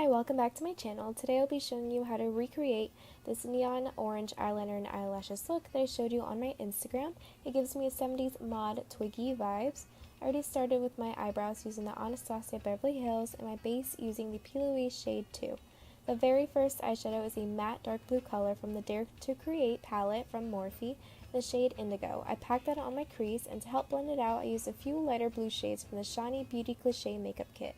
Hi, welcome back to my channel. Today I'll be showing you how to recreate this neon orange eyeliner and eyelashes look that I showed you on my Instagram. It gives me a 70s mod Twiggy vibes. I already started with my eyebrows using the Anastasia Beverly Hills and my base using the P. Louise shade 2. The very first eyeshadow is a matte dark blue color from the Dare to Create palette from Morphe, the shade Indigo. I packed that on my crease, and to help blend it out I used a few lighter blue shades from the Shiny Beauty Cliché makeup kit.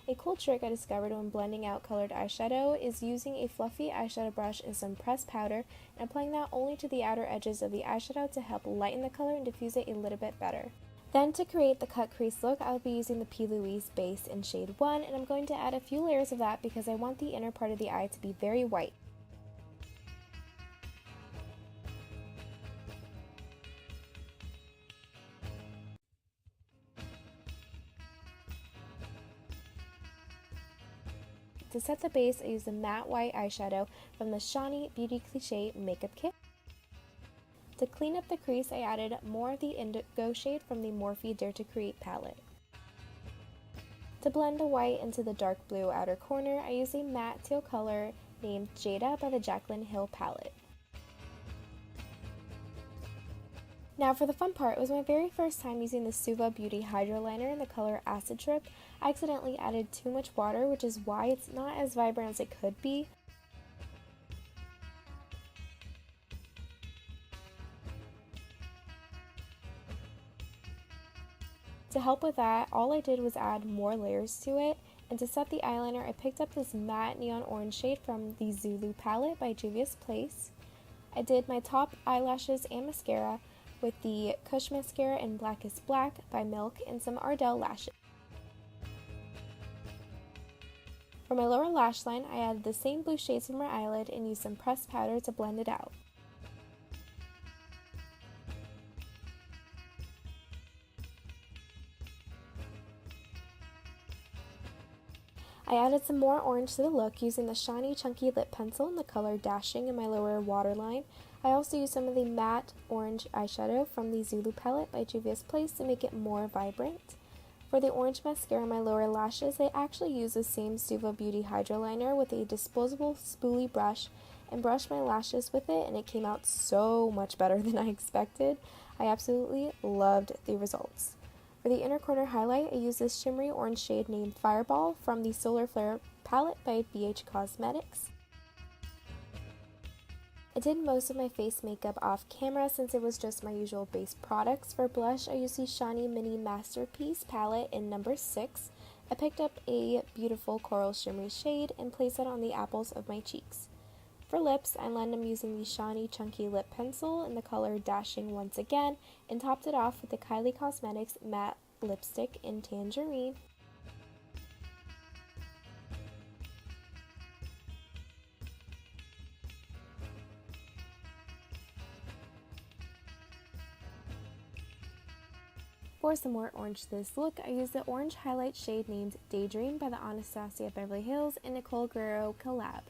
A cool trick I discovered when blending out colored eyeshadow is using a fluffy eyeshadow brush and some pressed powder and applying that only to the outer edges of the eyeshadow to help lighten the color and diffuse it a little bit better. Then to create the cut crease look, I'll be using the P. Louise base in shade 1, and I'm going to add a few layers of that because I want the inner part of the eye to be very white. To set the base, I used a matte white eyeshadow from the Shiny Beauty Cliché makeup kit. To clean up the crease, I added more of the Indigo shade from the Morphe Dare to Create palette. To blend the white into the dark blue outer corner, I used a matte teal color named Jada by the Jaclyn Hill palette. Now for the fun part, it was my very first time using the Suva Beauty Hydro Liner in the color Acid Trip. I accidentally added too much water, which is why it's not as vibrant as it could be. To help with that, all I did was add more layers to it, and to set the eyeliner, I picked up this matte neon orange shade from the Zulu palette by Juvia's Place. I did my top eyelashes and mascara with the Kush Mascara in Black is Black by Milk and some Ardell lashes. For my lower lash line, I added the same blue shades from my eyelid and used some pressed powder to blend it out. I added some more orange to the look using the Shiny Chunky Lip Pencil in the color Dashing in my lower waterline. I also used some of the matte orange eyeshadow from the Zulu palette by Juvia's Place to make it more vibrant. For the orange mascara in my lower lashes, I actually used the same Suva Beauty Hydro Liner with a disposable spoolie brush and brushed my lashes with it, and it came out so much better than I expected. I absolutely loved the results. For the inner corner highlight, I used this shimmery orange shade named Fireball from the Solar Flare palette by BH Cosmetics. I did most of my face makeup off camera since it was just my usual base products. For blush, I used the Shiny Mini Masterpiece palette in number 6. I picked up a beautiful coral shimmery shade and placed it on the apples of my cheeks. For lips, I lined them using the Shiny Chunky Lip Pencil in the color Dashing once again, and topped it off with the Kylie Cosmetics matte lipstick in Tangerine. For some more orange to this look, I used the orange highlight shade named Daydream by the Anastasia Beverly Hills and Nicole Guerrero collab.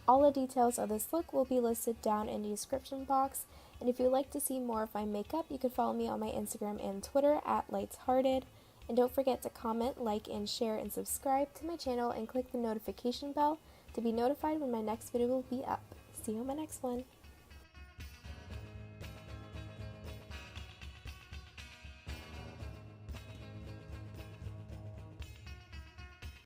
All the details of this look will be listed down in the description box, and if you'd like to see more of my makeup, you can follow me on my Instagram and Twitter at lightshearted. And don't forget to comment, like, and share, and subscribe to my channel, and click the notification bell to be notified when my next video will be up. See you in my next one.